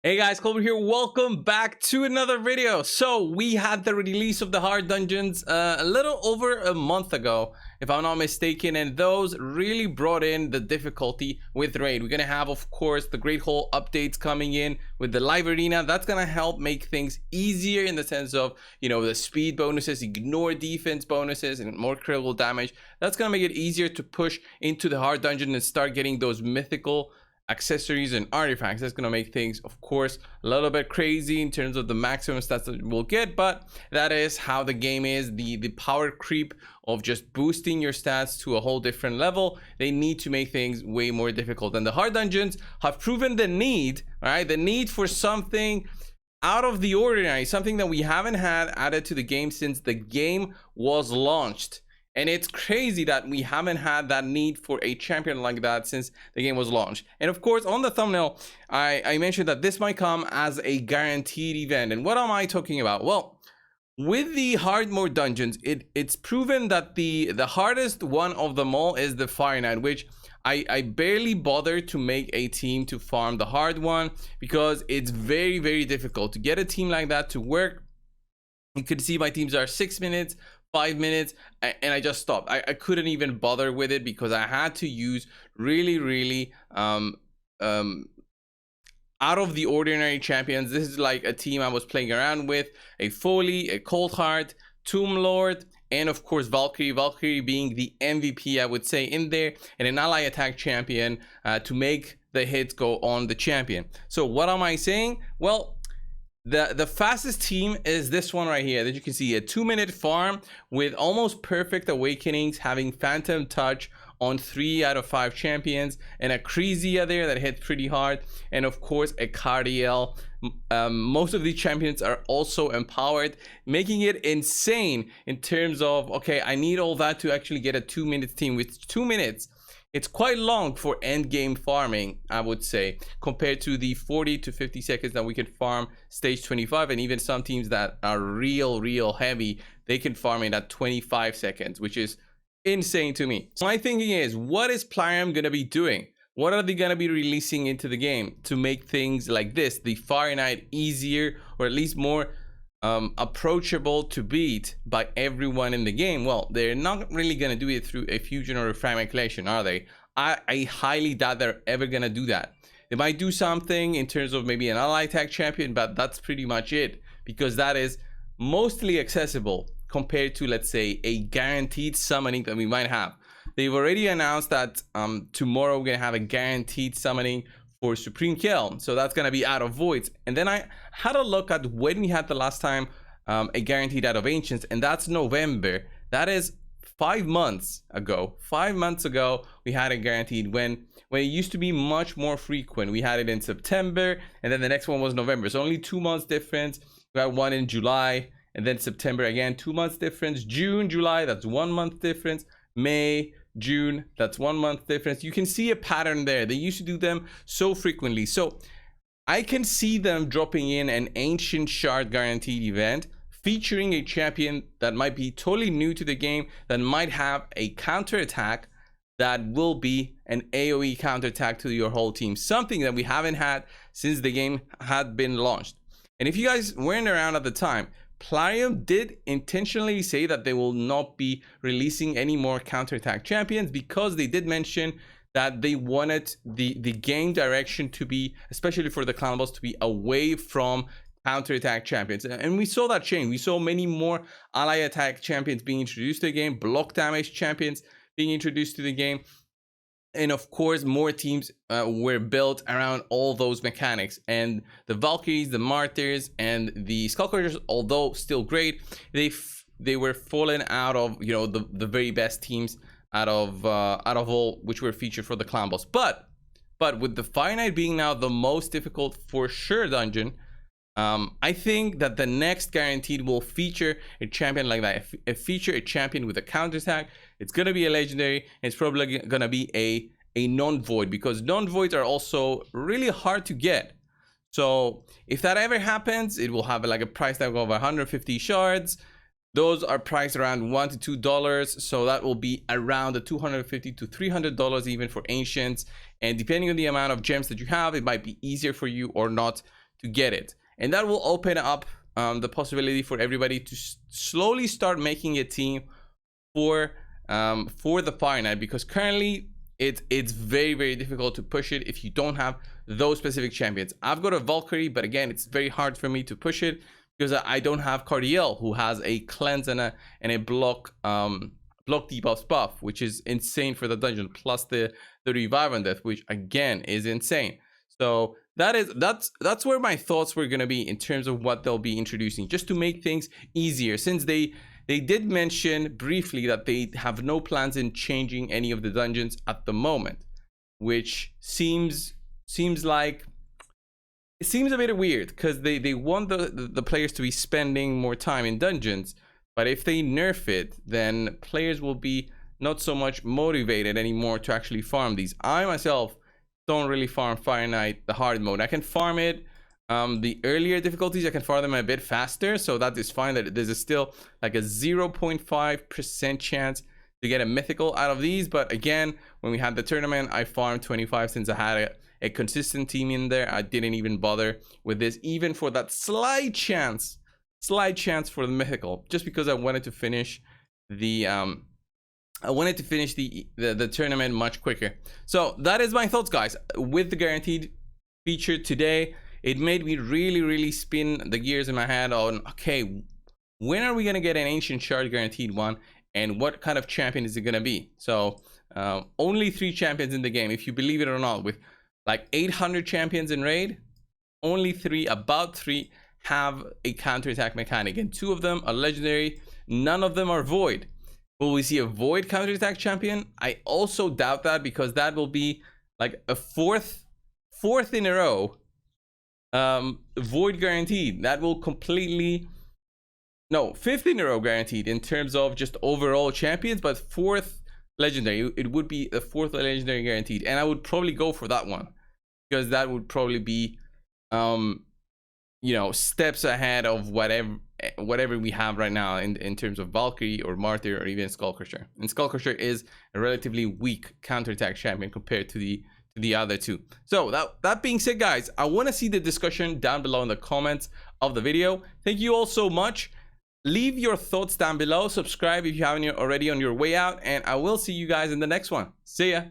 Hey guys, Coldbrew here. Welcome back to another video. So we had the release of the hard dungeons a little over a month ago, if I'm not mistaken, and those really brought in the difficulty with raid. We're gonna have, of course, the Great Hall updates coming in with the live arena. That's gonna help make things easier in the sense of, you know, the speed bonuses, ignore defense bonuses, and more critical damage. That's gonna make it easier to push into the hard dungeon and start getting those mythical accessories and artifacts. That's gonna make things, of course, a little bit crazy in terms of the maximum stats that we'll get, but that is how the game is. The power creep of just boosting your stats to a whole different level, they need to make things way more difficult, and the hard dungeons have proven the need, all right, the need for something out of the ordinary, something that we haven't had added to the game since the game was launched. And it's crazy that we haven't had that need for a champion like that since the game was launched. And of course, on the thumbnail, I mentioned that this might come as a guaranteed event. And what am I talking about? Well, with the hard mode dungeons, it's proven that the hardest one of them all is the Fire Knight, which I barely bother to make a team to farm the hard one because it's very, very difficult to get a team like that to work. You could see my teams are 6 minutes, 5 minutes, and I just stopped. I couldn't even bother with it because I had to use really out of the ordinary champions. This is like a team I was playing around with: a Foley, a Coldheart, Tomb Lord, and of course Valkyrie. Valkyrie being the MVP, I would say, in there, and an ally attack champion to make the hits go on the champion. So what am I saying? Well, the fastest team is this one right here that you can see, a 2-minute farm with almost perfect awakenings, having phantom touch on 3 out of 5 champions, and a Crezia there that hits pretty hard, and of course a Cardiel. Most of these champions are also empowered, making it insane in terms of, okay, I need all that to actually get a 2-minute team. With 2 minutes, it's quite long for end game farming, I would say, compared to the 40 to 50 seconds that we can farm stage 25, and even some teams that are real heavy, they can farm it at 25 seconds, which is insane to me. So my thinking is, what is Plarium gonna be doing? What are they gonna be releasing into the game to make things like this, the Fire Knight, easier, or at least more approachable to beat by everyone in the game? Well, they're not really gonna do it through a fusion or a fragment collection, are they? I highly doubt they're ever gonna do that. They might do something in terms of maybe an ally attack champion, but that's pretty much it, because that is mostly accessible compared to, let's say, a guaranteed summoning that we might have. They've already announced that tomorrow we're gonna have a guaranteed summoning for Supreme Kill, so that's gonna be out of voids. And then I had a look at when we had the last time a guaranteed out of ancients, and that's November. That is 5 months ago. 5 months ago we had a guaranteed, when it used to be much more frequent. We had it in September, and then the next one was November, so only 2 months difference. We had one in July, and then September again, 2 months difference. June, July, that's 1 month difference. May, June, that's 1 month difference. You can see a pattern there. They used to do them so frequently, so I can see them dropping in an ancient shard guaranteed event featuring a champion that might be totally new to the game, that might have a counter attack that will be an AoE counter attack to your whole team, something that we haven't had since the game had been launched. And if you guys weren't around at the time, Plarium did intentionally say that they will not be releasing any more counterattack champions, because they did mention that they wanted the game direction to be, especially for the clan boss, to be away from counterattack champions. And we saw that change. We saw many more ally attack champions being introduced to the game, block damage champions being introduced to the game, and of course more teams were built around all those mechanics. And the Valkyries, the Martyrs, and the Skullcrushers, although still great, they were fallen out of, you know, the very best teams out of all which were featured for the clan boss. But with the Fire Knight being now the most difficult for sure dungeon, I think that the next guaranteed will feature a champion like that. Feature a champion with a counterattack. It's gonna be a legendary. It's probably gonna be a non-void, because non-voids are also really hard to get. So if that ever happens, it will have like a price tag of 150 shards. Those are priced around $1 to $2, so that will be around the $250 to $300 even for ancients. And depending on the amount of gems that you have, it might be easier for you or not to get it. And that will open up the possibility for everybody to slowly start making a team for the Fire Knight, because currently it's very difficult to push it if you don't have those specific champions. I've got a Valkyrie, but again, it's very hard for me to push it because I don't have Cardiel, who has a cleanse and a block debuff buff, which is insane for the dungeon, plus the revive and death, which again is insane. So that's where my thoughts were gonna be in terms of what they'll be introducing, just to make things easier, since they did mention briefly that they have no plans in changing any of the dungeons at the moment, which seems like it seems a bit weird, because they want the players to be spending more time in dungeons, but if they nerf it, then players will be not so much motivated anymore to actually farm these. I myself don't really farm Fire Knight the hard mode. I can farm it the earlier difficulties, I can farm them a bit faster, so that is fine. That there's still like a 0.5% chance to get a mythical out of these. But again, when we had the tournament, I farmed 25 since I had a consistent team in there. I didn't even bother with this, even for that slight chance for the mythical, just because I wanted to finish the the tournament much quicker. So that is my thoughts, guys, with the guaranteed feature today. It made me really spin the gears in my head on, okay, when are we gonna get an ancient shard guaranteed one, and what kind of champion is it gonna be? So only 3 champions in the game, if you believe it or not. With like 800 champions in raid, only about 3 have a counterattack mechanic, and 2 of them are legendary. None of them are void. Will we see a void counterattack champion? I also doubt that, because that will be like a fourth in a row void guaranteed. That will completely, no, 5th in a row guaranteed in terms of just overall champions, but 4th legendary. It would be the 4th legendary guaranteed, and I would probably go for that one, because that would probably be you know, steps ahead of whatever we have right now in terms of Valkyrie or Martyr or even Skullcrusher. And Skullcrusher is a relatively weak counterattack champion compared to the other 2. So that being said, guys, I want to see the discussion down below in the comments of the video. Thank you all so much. Leave your thoughts down below. Subscribe if you haven't already on your way out, and I will see you guys in the next one. See ya.